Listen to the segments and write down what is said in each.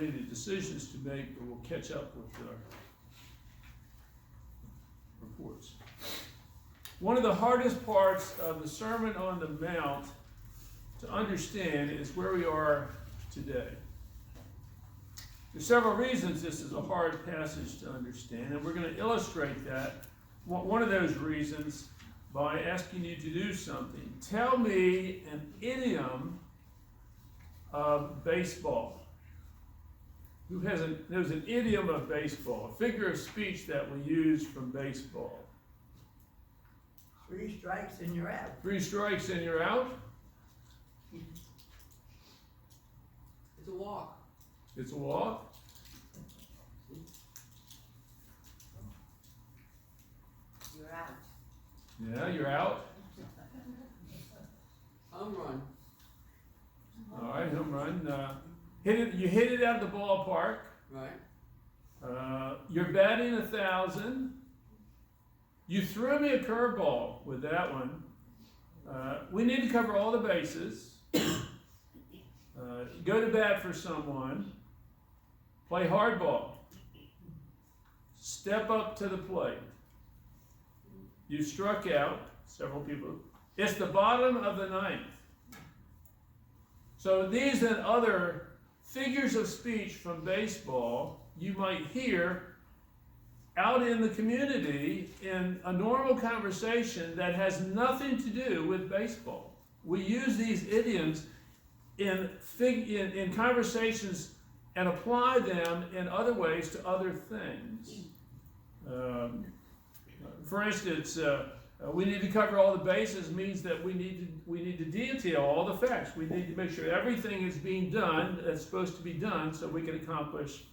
related decisions to make, but we'll catch up with our reports. One of the hardest parts of the Sermon on the Mount to understand is where we are today. There's several reasons this is a hard passage to understand, and we're going to illustrate that, one of those reasons, by asking you to do something. Tell me an idiom of baseball. Who knows an idiom of baseball, a figure of speech that we use from baseball? 3 strikes and you're out. 3 strikes and you're out? It's a walk. It's a walk? You're out. Yeah, you're out. Home run. All right, home run. You hit it out of the ballpark. Right. You're batting 1,000. You threw me a curveball with that one. We need to cover all the bases. Go to bat for someone. Play hardball. Step up to the plate. You struck out several people. It's the bottom of the ninth. So these and other figures of speech from baseball you might hear out in the community in a normal conversation that has nothing to do with baseball. We use these idioms in conversations and apply them in other ways to other things. For instance, we need to cover all the bases means that we need to detail all the facts. We need to make sure everything is being done that's supposed to be done so we can accomplish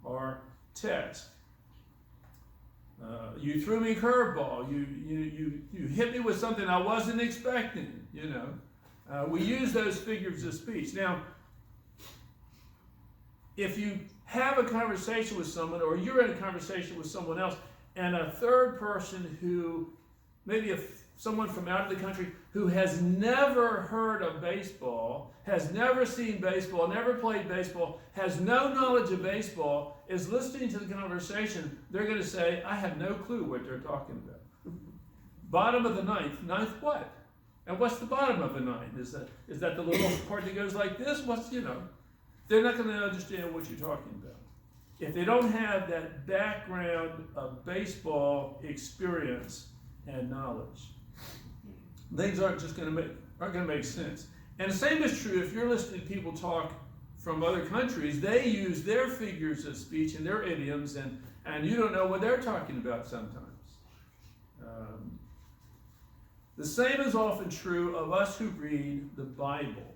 our task. You threw me a curveball. You hit me with something I wasn't expecting. We use those figures of speech. Now, if you have a conversation with someone, or you're in a conversation with someone else, and a third person who, maybe someone from out of the country who has never heard of baseball, has never seen baseball, never played baseball, has no knowledge of baseball, is listening to the conversation, they're going to say, I have no clue what they're talking about. Bottom of the ninth. Ninth what? And what's the bottom of the ninth? Is that the little part that goes like this? They're not going to understand what you're talking about. If they don't have that background of baseball experience and knowledge, things aren't going to make sense. And the same is true if you're listening to people talk from other countries. They use their figures of speech and their idioms, and you don't know what they're talking about sometimes. The same is often true of us who read the Bible.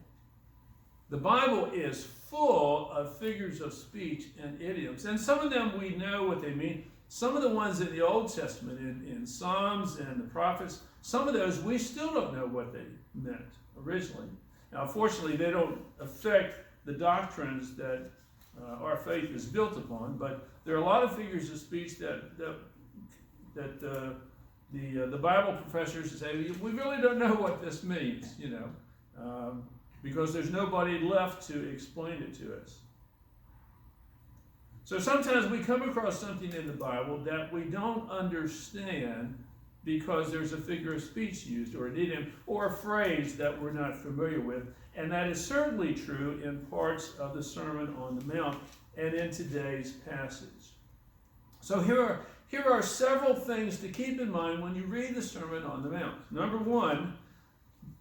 The Bible is full of figures of speech and idioms, and some of them we know what they mean. Some of the ones in the Old Testament, in Psalms and the prophets, some of those we still don't know what they meant originally. Now, unfortunately, they don't affect the doctrines that our faith is built upon, but there are a lot of figures of speech that the Bible professors say, we really don't know what this means, because there's nobody left to explain it to us. So sometimes we come across something in the Bible that we don't understand because there's a figure of speech used, or an idiom, or a phrase that we're not familiar with. And that is certainly true in parts of the Sermon on the Mount and in today's passage. So here are several things to keep in mind when you read the Sermon on the Mount. Number one,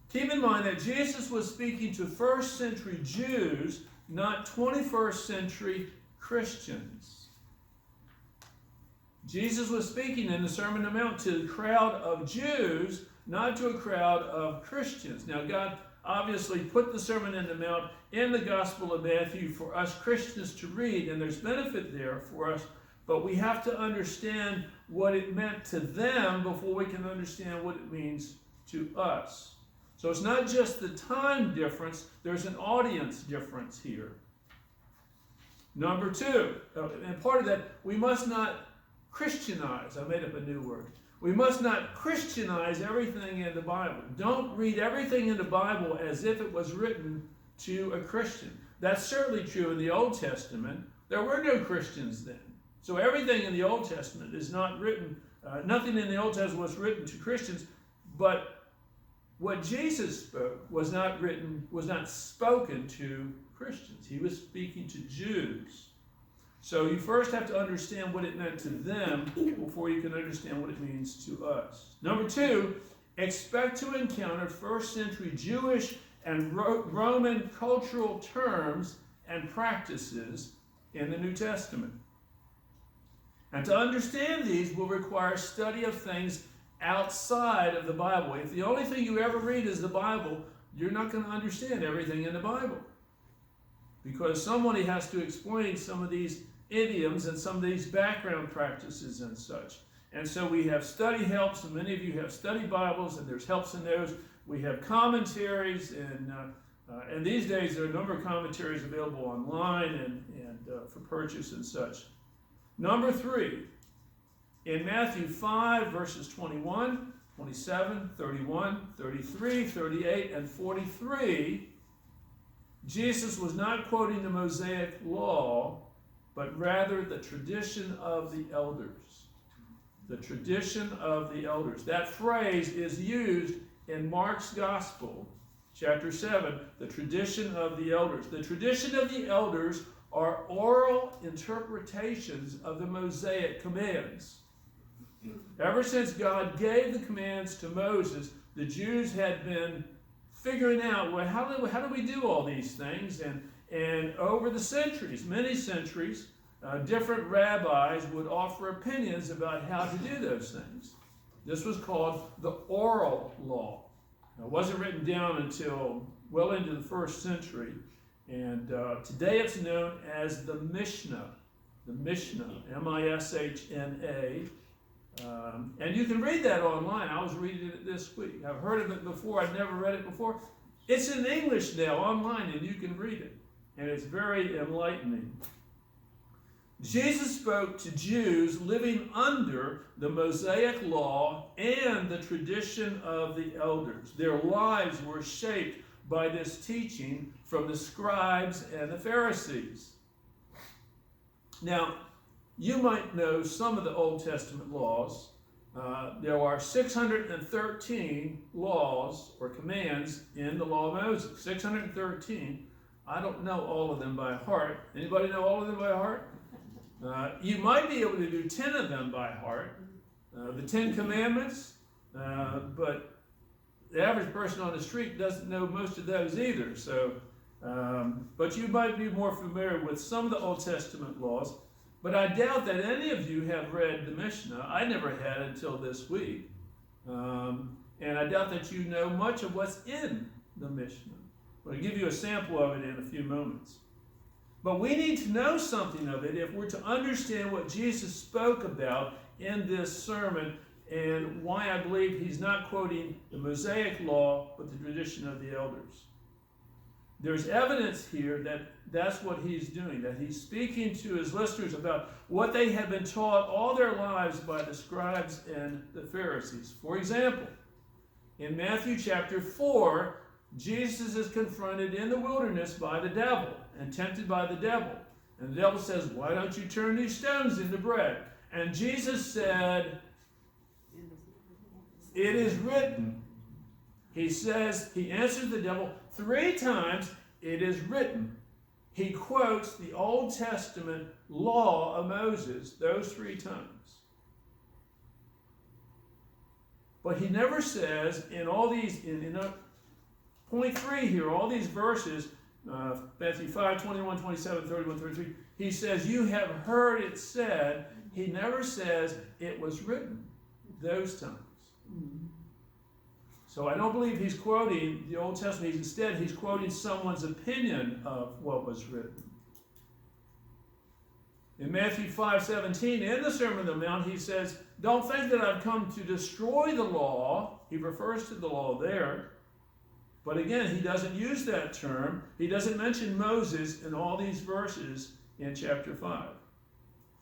keep in mind that Jesus was speaking to first century Jews, not 21st century Christians. Jesus was speaking in the Sermon on the Mount to a crowd of Jews, not to a crowd of Christians. Now, God obviously put the Sermon on the Mount in the Gospel of Matthew for us Christians to read, and there's benefit there for us, but we have to understand what it meant to them before we can understand what it means to us. So it's not just the time difference, there's an audience difference here. Number two, and part of that, we must not Christianize. I made up a new word. We must not Christianize everything in the Bible. Don't read everything in the Bible as if it was written to a Christian. That's certainly true in the Old Testament. There were no Christians then. So everything in the Old Testament is not written, nothing in the Old Testament was written to Christians, but what Jesus spoke was not spoken to Christians. He was speaking to Jews. So you first have to understand what it meant to them before you can understand what it means to us. Number two, expect to encounter first century Jewish and Roman cultural terms and practices in the New Testament. And to understand these will require study of things outside of the Bible. If the only thing you ever read is the Bible, you're not going to understand everything in the Bible. Because somebody has to explain some of these idioms and some of these background practices and such. And so we have study helps, and many of you have study Bibles, and there's helps in those. We have commentaries, and these days there are a number of commentaries available online and for purchase and such. Number three, in Matthew 5, verses 21, 27, 31, 33, 38, and 43, Jesus was not quoting the Mosaic law, but rather the tradition of the elders. The tradition of the elders. That phrase is used in Mark's Gospel, chapter 7, the tradition of the elders. The tradition of the elders are oral interpretations of the Mosaic commands. Ever since God gave the commands to Moses, the Jews had been figuring out, well, how do we do all these things? And over the centuries, many centuries, different rabbis would offer opinions about how to do those things. This was called the oral law. It wasn't written down until well into the first century. And today it's known as the Mishnah. The Mishnah, M-I-S-H-N-A. And you can read that online. I was reading it this week. I've heard of it before. I've never read it before. It's in English now online, and you can read it. And it's very enlightening. Jesus spoke to Jews living under the Mosaic law and the tradition of the elders. Their lives were shaped by this teaching from the scribes and the Pharisees. Now, you might know some of the Old Testament laws. There are 613 laws or commands in the law of Moses. 613. I don't know all of them by heart. Anybody know all of them by heart? You might be able to do 10 of them by heart. The 10 Commandments, but the average person on the street doesn't know most of those either. So, but you might be more familiar with some of the Old Testament laws. But I doubt that any of you have read the Mishnah. I never had until this week. And I doubt that you know much of what's in the Mishnah. I'll give you a sample of it in a few moments. But we need to know something of it if we're to understand what Jesus spoke about in this sermon and why I believe he's not quoting the Mosaic law, but the tradition of the elders. There's evidence here that that's what he's doing, that he's speaking to his listeners about what they have been taught all their lives by the scribes and the Pharisees. For example, in Matthew chapter 4, Jesus is confronted in the wilderness by the devil and tempted by the devil. And the devil says, why don't you turn these stones into bread? And Jesus said, it is written. He says, he answers the devil 3 times, it is written. He quotes the Old Testament law of Moses those 3 times. But he never says in all these, in point 3 here, all these verses, Matthew 5, 21, 27, 31, 33, he says, you have heard it said. He never says it was written those times. So I don't believe he's quoting the Old Testament. Instead, he's quoting someone's opinion of what was written. In Matthew 5:17, in the Sermon on the Mount, he says, don't think that I've come to destroy the law. He refers to the law there. But again, he doesn't use that term. He doesn't mention Moses in all these verses in chapter 5.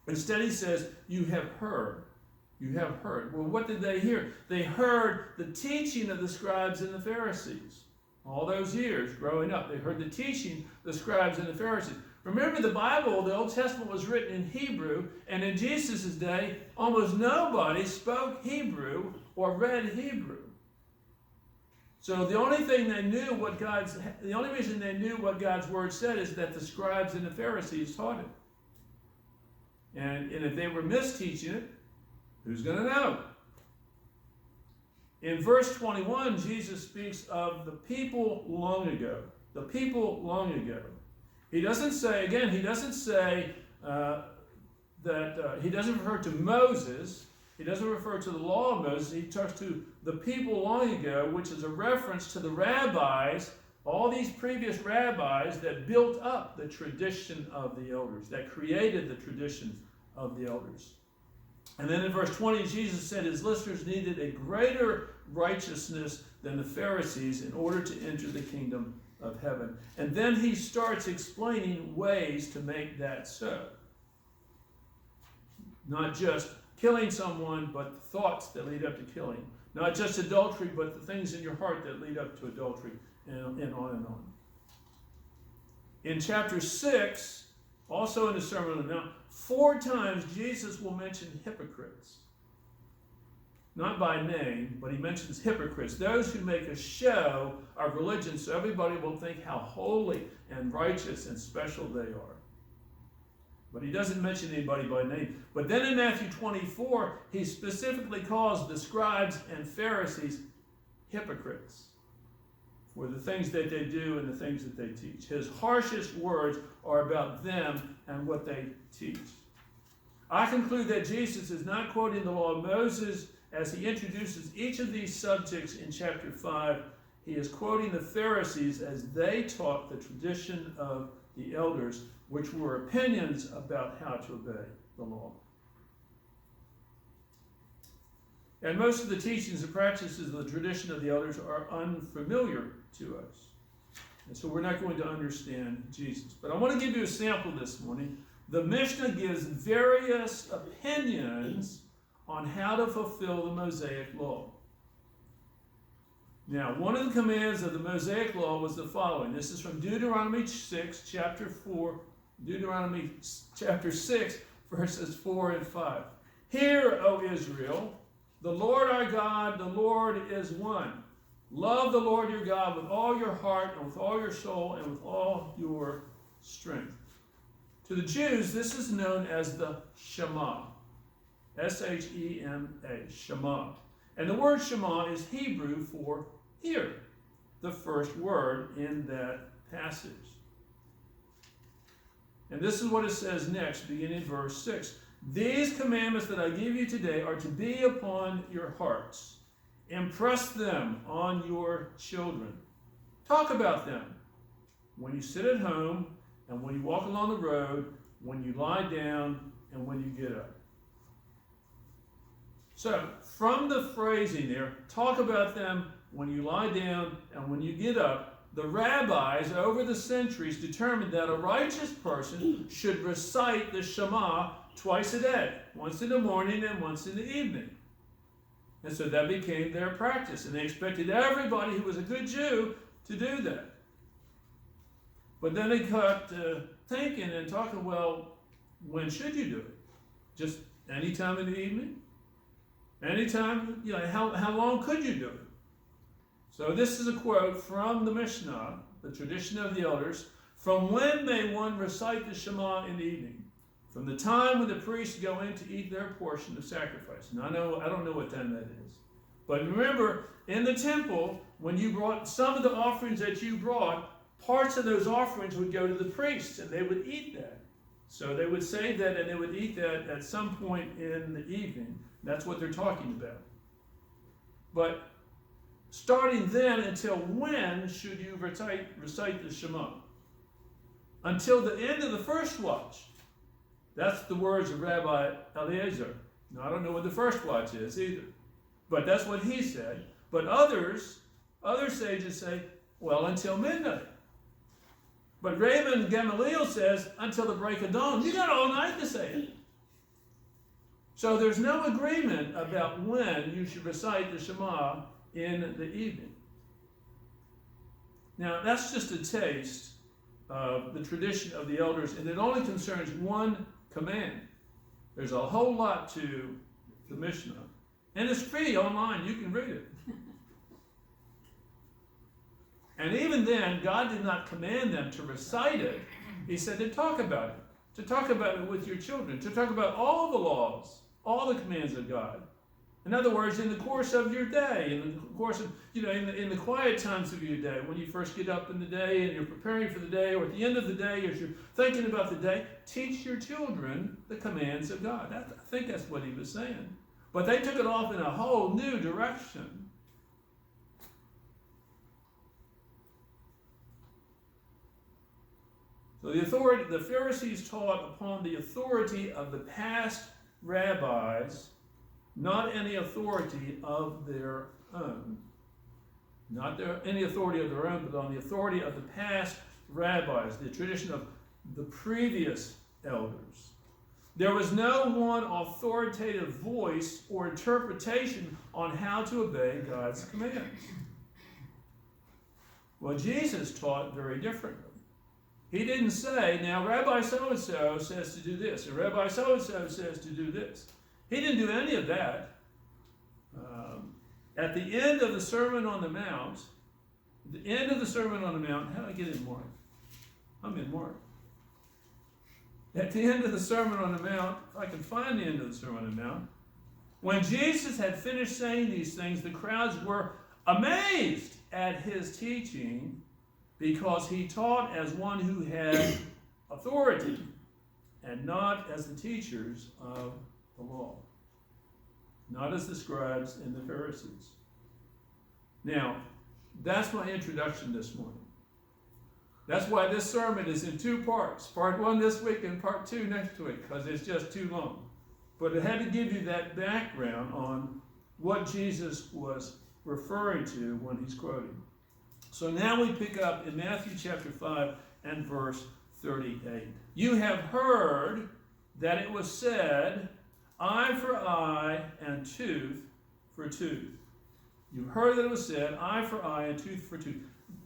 Instead, he says, you have heard. You have heard. Well, what did they hear? They heard the teaching of the scribes and the Pharisees. All those years growing up, they heard the teaching, the scribes and the Pharisees. Remember, the Bible, the Old Testament, was written in Hebrew, and in Jesus' day, almost nobody spoke Hebrew or read Hebrew. So the only reason they knew what God's word said is that the scribes and the Pharisees taught it. And if they were misteaching it, who's going to know? In verse 21, Jesus speaks of the people long ago. The people long ago. He doesn't say he doesn't refer to Moses. He doesn't refer to the law of Moses. He talks to the people long ago, which is a reference to the rabbis, all these previous rabbis that built up the tradition of the elders, that created the traditions of the elders. And then in verse 20, Jesus said his listeners needed a greater righteousness than the Pharisees in order to enter the kingdom of heaven. And then he starts explaining ways to make that so. Not just killing someone, but thoughts that lead up to killing. Not just adultery, but the things in your heart that lead up to adultery, and on and on. In chapter 6, also in the Sermon on the Mount, 4 times Jesus will mention hypocrites. Not by name, but he mentions hypocrites. Those who make a show of religion so everybody will think how holy and righteous and special they are. But he doesn't mention anybody by name. But then in Matthew 24, he specifically calls the scribes and Pharisees hypocrites for the things that they do and the things that they teach. His harshest words are about them and what they teach. I conclude that Jesus is not quoting the law of Moses as he introduces each of these subjects in chapter 5. He is quoting the Pharisees as they taught the tradition of the elders, which were opinions about how to obey the law. And most of the teachings and practices of the tradition of the elders are unfamiliar to us. And so we're not going to understand Jesus. But I want to give you a sample this morning. The Mishnah gives various opinions on how to fulfill the Mosaic law. Now, one of the commands of the Mosaic law was the following. This is from Deuteronomy 6, chapter 6, verses 4 and 5. Hear, O Israel, the Lord our God, the Lord is one. Love the Lord your God with all your heart and with all your soul and with all your strength. To the Jews, this is known as the Shema. S-H-E-M-A, Shema. And the word Shema is Hebrew for hear, the first word in that passage. And this is what it says next, beginning in verse 6. These commandments that I give you today are to be upon your hearts. Impress them on your children. Talk about them when you sit at home and when you walk along the road, when you lie down and when you get up. So, from the phrasing there, talk about them when you lie down and when you get up, the rabbis over the centuries determined that a righteous person should recite the Shema twice a day, once in the morning and once in the evening. And so that became their practice, and they expected everybody who was a good Jew to do that. But then they got thinking and talking, well, when should you do it? Just any time in the evening? Anytime, how long could you do it? So this is a quote from the Mishnah, the tradition of the elders. From when may one recite the Shema in the evening? From the time when the priests go in to eat their portion of sacrifice. And I don't know what time that is. But remember, in the temple, when you brought some of the offerings that you brought, parts of those offerings would go to the priests, and they would eat that. So they would say that, and they would eat that at some point in the evening. That's what they're talking about. But starting then, until when should you recite the Shema? Until the end of the first watch. That's the words of Rabbi Eliezer. Now, I don't know what the first watch is either. But that's what he said. But other sages say, well, until midnight. But Raven Gamaliel says, until the break of dawn. You got all night to say it. So there's no agreement about when you should recite the Shema in the evening. Now, that's just a taste of the tradition of the elders, and it only concerns one command. There's a whole lot to the Mishnah, and it's free online. You can read it. And even then, God did not command them to recite it. He said to talk about it, to talk about it with your children, to talk about all the laws, all the commands of God. In other words, in the course of your day, in the course of, in the quiet times of your day, when you first get up in the day and you're preparing for the day, or at the end of the day as you're thinking about the day, teach your children the commands of God. I think that's what he was saying. But they took it off in a whole new direction. So the Pharisees taught upon the authority of the past rabbis, not any authority of their own. Not any authority of their own, but on the authority of the past rabbis, the tradition of the previous elders. There was no one authoritative voice or interpretation on how to obey God's commands. Well, Jesus taught very differently. He didn't say, now Rabbi so-and-so says to do this, and Rabbi so-and-so says to do this. He didn't do any of that. At the end of the Sermon on the Mount, how do I get in Mark? I'm in Mark. At the end of the Sermon on the Mount, if I can find the end of the Sermon on the Mount, when Jesus had finished saying these things, the crowds were amazed at his teaching, because he taught as one who had authority and not as the teachers of the law, not as the scribes and the Pharisees. Now, that's my introduction this morning. That's why this sermon is in two parts. Part 1 this week and part 2 next week, because it's just too long. But it had to give you that background on what Jesus was referring to when he's quoting. So now we pick up in Matthew chapter 5 and verse 38. You have heard that it was said, eye for eye and tooth for tooth. You've heard that it was said, eye for eye and tooth for tooth.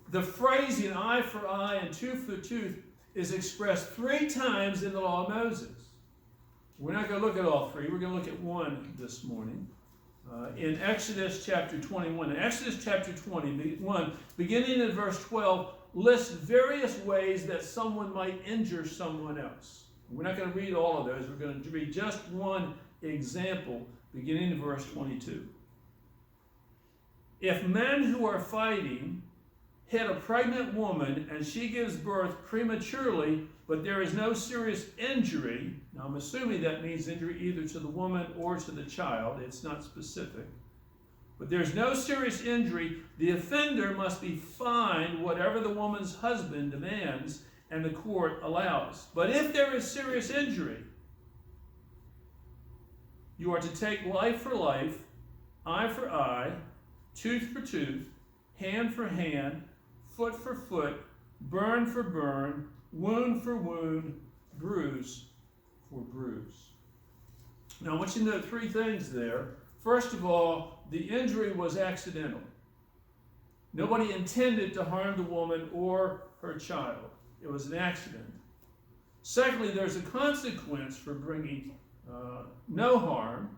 The phrasing eye for eye and tooth for tooth is expressed 3 times in the law of Moses. We're not going to look at all 3. We're going to look at one this morning. In Exodus chapter 21. In Exodus chapter 21, beginning in verse 12, lists various ways that someone might injure someone else. We're not going to read all of those. We're going to read just one example, beginning in verse 22. If men who are fighting hit a pregnant woman and she gives birth prematurely, but there is no serious injury, now I'm assuming that means injury either to the woman or to the child, it's not specific, but there's no serious injury, the offender must be fined whatever the woman's husband demands and the court allows. But if there is serious injury, you are to take life for life, eye for eye, tooth for tooth, hand for hand, foot for foot, burn for burn, wound for wound, bruise for bruise. Now I want you to note 3 things there. First of all, the injury was accidental. Nobody intended to harm the woman or her child. It was an accident. Secondly, there's a consequence for bringing no harm.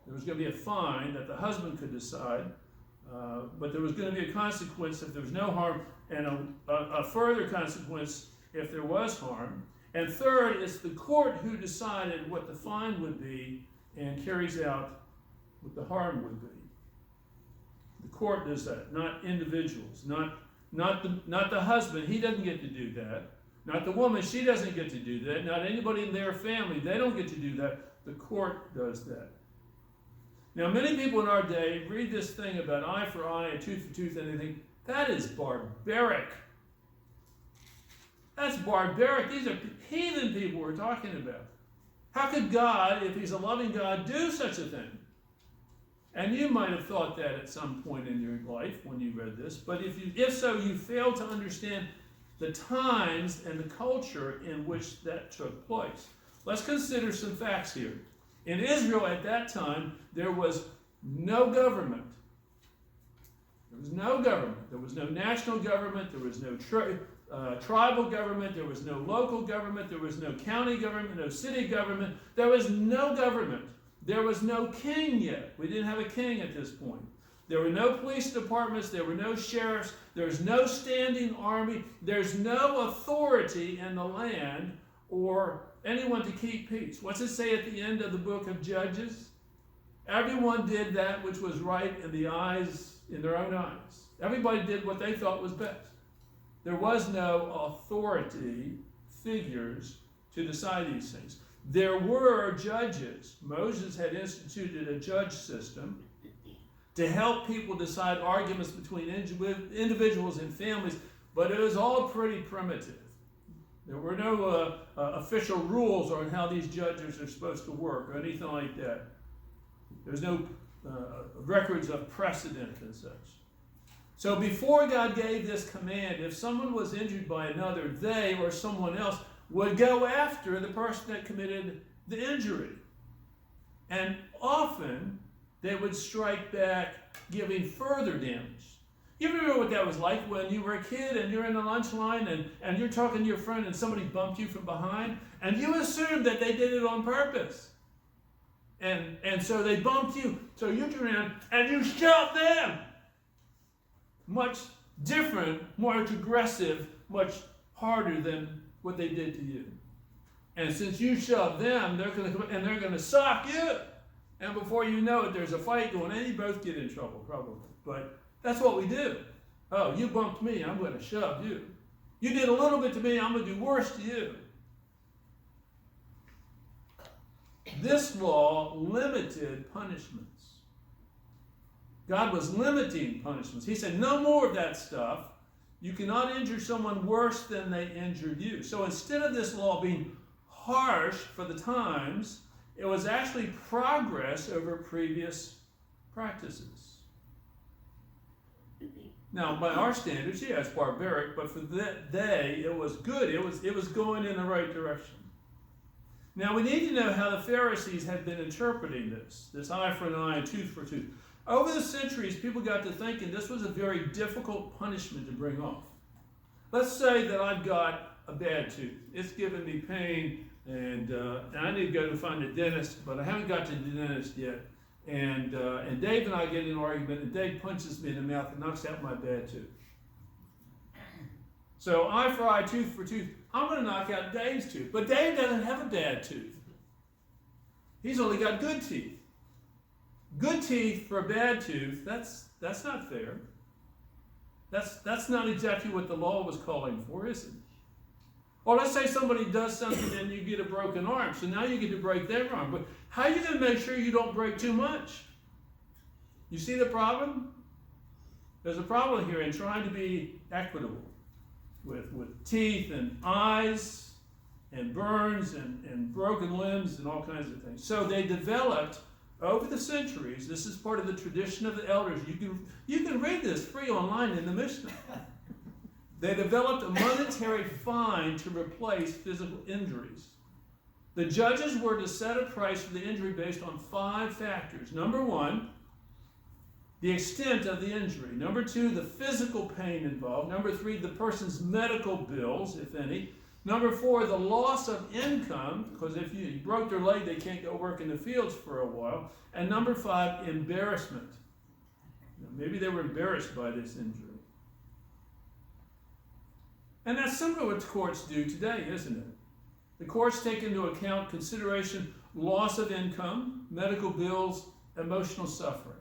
There was going to be a fine that the husband could decide, but there was going to be a consequence if there was no harm, and a further consequence if there was harm. And third, it's the court who decided what the fine would be and carries out what the harm would be. The court does that, not individuals, not the husband. He doesn't get to do that. Not the woman. She doesn't get to do that. Not anybody in their family. They don't get to do that. The court does that. Now, many people in our day read this thing about eye for eye and tooth for tooth, and they think, that is barbaric. That's barbaric. These are heathen people we're talking about. How could God, if he's a loving God, do such a thing? And you might have thought that at some point in your life when you read this, but if so, you fail to understand the times and the culture in which that took place. Let's consider some facts here. In Israel at that time, there was no government. There was no government. There was no national government. There was no tribal government. There was no local government. There was no county government, no city government. There was no government. There was no king yet. We didn't have a king at this point. There were no police departments. There were no sheriffs. There's no standing army. There's no authority in the land or anyone to keep peace. What's it say at the end of the book of Judges? Everyone did that which was right in their own eyes. Everybody did what they thought was best. There was no authority figures to decide these things. There were judges. Moses had instituted a judge system to help people decide arguments between individuals and families, but it was all pretty primitive. There were no official rules on how these judges are supposed to work or anything like that. There's no records of precedent and such. So before God gave this command, if someone was injured by another, they or someone else would go after the person that committed the injury. And often they would strike back, giving further damage. You remember what that was like when you were a kid and you're in the lunch line and you're talking to your friend and somebody bumped you from behind and you assumed that they did it on purpose. And so they bumped you, so you turn around and you shove them. Much different, much aggressive, much harder than what they did to you. And since you shoved them, they're going to come and they're going to sock you. And before you know it, there's a fight going, and you both get in trouble, probably. But that's what we do. Oh, you bumped me, I'm going to shove you. You did a little bit to me, I'm going to do worse to you. This law limited punishments. God was limiting punishments. He said, no more of that stuff. You cannot injure someone worse than they injured you. So instead of this law being harsh for the times, it was actually progress over previous practices. Now, by our standards, yeah, it's barbaric, but for that day, it was good. It was going in the right direction. Now, we need to know how the Pharisees had been interpreting this eye for an eye and tooth for a tooth. Over the centuries, people got to thinking this was a very difficult punishment to bring off. Let's say that I've got a bad tooth. It's giving me pain, and I need to go to find a dentist, but I haven't got to the dentist yet. And Dave and I get in an argument, and Dave punches me in the mouth and knocks out my bad tooth. So eye for eye, tooth for tooth. I'm going to knock out Dave's tooth. But Dave doesn't have a bad tooth. He's only got good teeth. Good teeth for a bad tooth, that's not fair. That's not exactly what the law was calling for, is it? Or let's say somebody does something and you get a broken arm. So now you get to break their arm. But how are you going to make sure you don't break too much? You see the problem? There's a problem here in trying to be equitable with teeth and eyes and burns and broken limbs and all kinds of things. So they developed over the centuries. This is part of the tradition of the elders. You can read this free online in the Mishnah. They developed a monetary fine to replace physical injuries. The judges were to set a price for the injury based on 5 factors. Number 1, the extent of the injury. Number 2, the physical pain involved. Number 3, the person's medical bills, if any. Number 4, the loss of income, because if you broke their leg, they can't go work in the fields for a while. And number 5, embarrassment. Maybe they were embarrassed by this injury. And that's similar to what courts do today, isn't it? The courts take into account consideration, loss of income, medical bills, emotional suffering.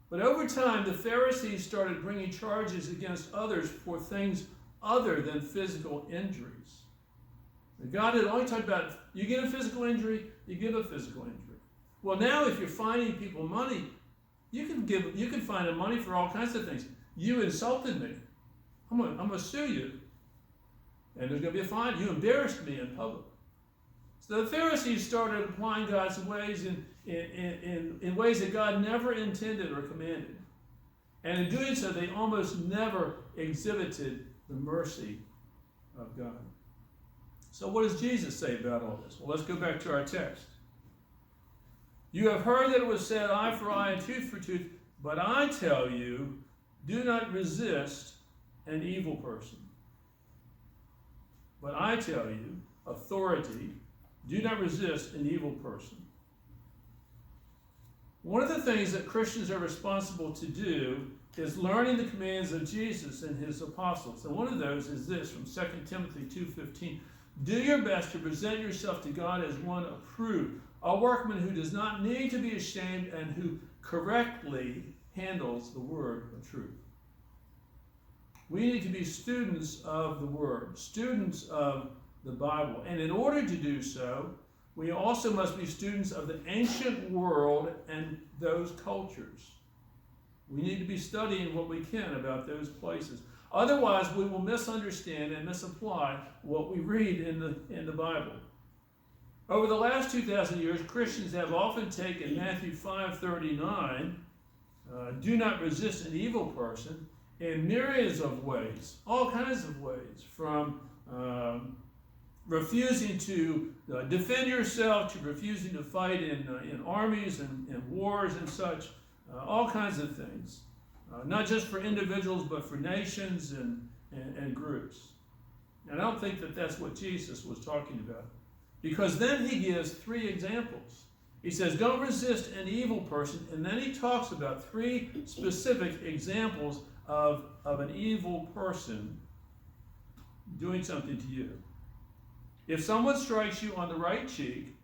But over time, the Pharisees started bringing charges against others for things other than physical injuries. God had only talked about, you get a physical injury, you give a physical injury. Well, now if you're fining people money, you can fine them money for all kinds of things. You insulted me. I'm going to sue you. And there's going to be a fine. You embarrassed me in public. So the Pharisees started applying God's ways in ways that God never intended or commanded. And in doing so, they almost never exhibited the mercy of God. So what does Jesus say about all this? Well, let's go back to our text. You have heard that it was said, eye for eye and tooth for tooth, but I tell you, do not resist an evil person. But I tell you, authority, do not resist an evil person. One of the things that Christians are responsible to do is learning the commands of Jesus and his apostles. And one of those is this from 2 Timothy 2:15. Do your best to present yourself to God as one approved, a workman who does not need to be ashamed and who correctly handles the word of truth. We need to be students of the Word, students of the Bible. And in order to do so, we also must be students of the ancient world and those cultures. We need to be studying what we can about those places. Otherwise, we will misunderstand and misapply what we read in the Bible. Over the last 2,000 years, Christians have often taken Matthew 5:39, do not resist an evil person, in myriads of ways, all kinds of ways, from refusing to defend yourself to refusing to fight in armies and wars and such, all kinds of things, not just for individuals but for nations and groups. And I don't think that that's what Jesus was talking about, because then he gives three examples. He says, don't resist an evil person, and then he talks about three specific examples of an evil person doing something to you. If someone strikes you on the right cheek,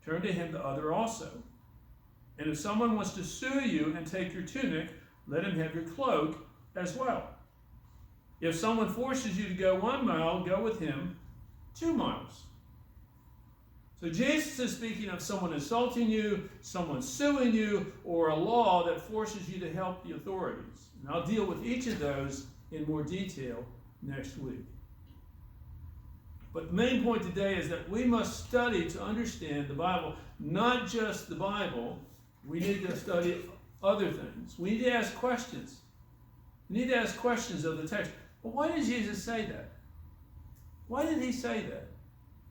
turn to him the other also. And if someone wants to sue you and take your tunic, let him have your cloak as well. If someone forces you to go 1 mile, go with him 2 miles. So Jesus is speaking of someone assaulting you, someone suing you, or a law that forces you to help the authorities. And I'll deal with each of those in more detail next week. But the main point today is that we must study to understand the Bible, not just the Bible. We need to study other things. We need to ask questions. We need to ask questions of the text. But why did Jesus say that? Why did he say that?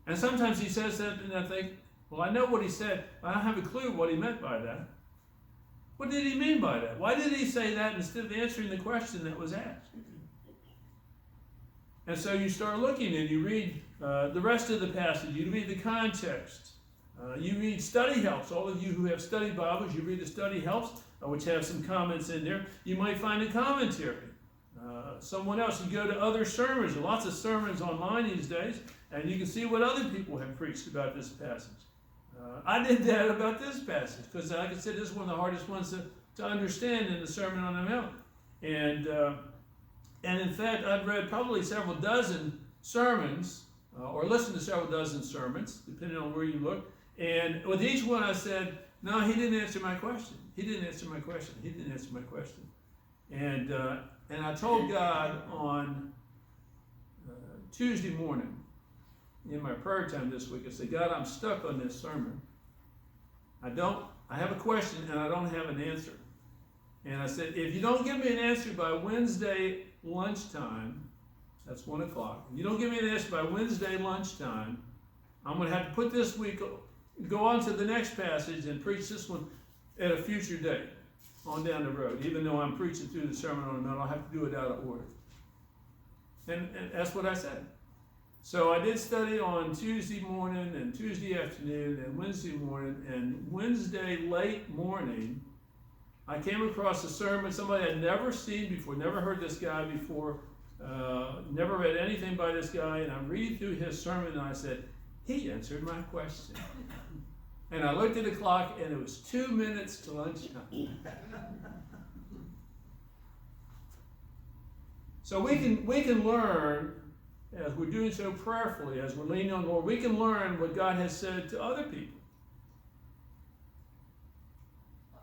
And sometimes he says that, and I think, well, I know what he said, but I don't have a clue what he meant by that. What did he mean by that? Why did he say that instead of answering the question that was asked? And so you start looking and you read the rest of the passage, you read the context, you read study helps. All of you who have study Bibles, you read the study helps, which have some comments in there. You might find a commentary. Someone else, you go to other sermons. There are lots of sermons online these days, and you can see what other people have preached about this passage. I did that about this passage, because like I said, this is one of the hardest ones to understand in the Sermon on the Mount. And in fact, I've read probably several dozen sermons, or listened to several dozen sermons, depending on where you look. And with each one I said, no, he didn't answer my question. He didn't answer my question. He didn't answer my question. And I told God on Tuesday morning, in my prayer time this week, I said, God, I'm stuck on this sermon. I have a question and I don't have an answer. And I said, if you don't give me an answer by Wednesday lunchtime, that's 1 o'clock. If you don't give me an answer by Wednesday lunchtime, I'm going to have to put this week, go on to the next passage and preach this one at a future date on down the road. Even though I'm preaching through the Sermon on the Mount, I'll have to do it out of order. And that's what I said. So I did study on Tuesday morning and Tuesday afternoon and Wednesday morning, and Wednesday late morning, I came across a sermon somebody I'd never seen before, never heard this guy before, never read anything by this guy, and I'm reading through his sermon and I said, he answered my question. And I looked at the clock and it was 2 minutes to lunchtime. So we can learn, as we're doing so prayerfully, as we're leaning on the Lord, we can learn what God has said to other people.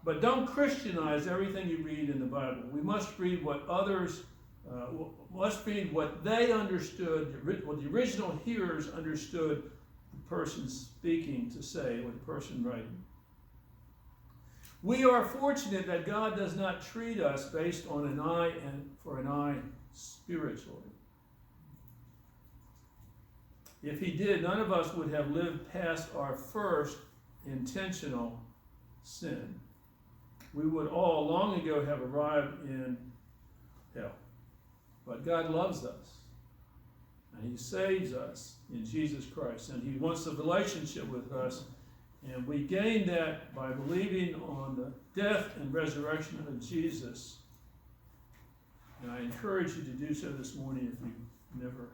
But don't Christianize everything you read in the Bible. We must read what others, must read what they understood, what the original hearers understood the person speaking to say, or the person writing. We are fortunate that God does not treat us based on an eye and for an eye spiritually. If he did, none of us would have lived past our first intentional sin, we would all long ago have arrived in hell. But God loves us, and He saves us in Jesus Christ, and He wants a relationship with us, and we gain that by believing on the death and resurrection of Jesus. And I encourage you to do so this morning if you've never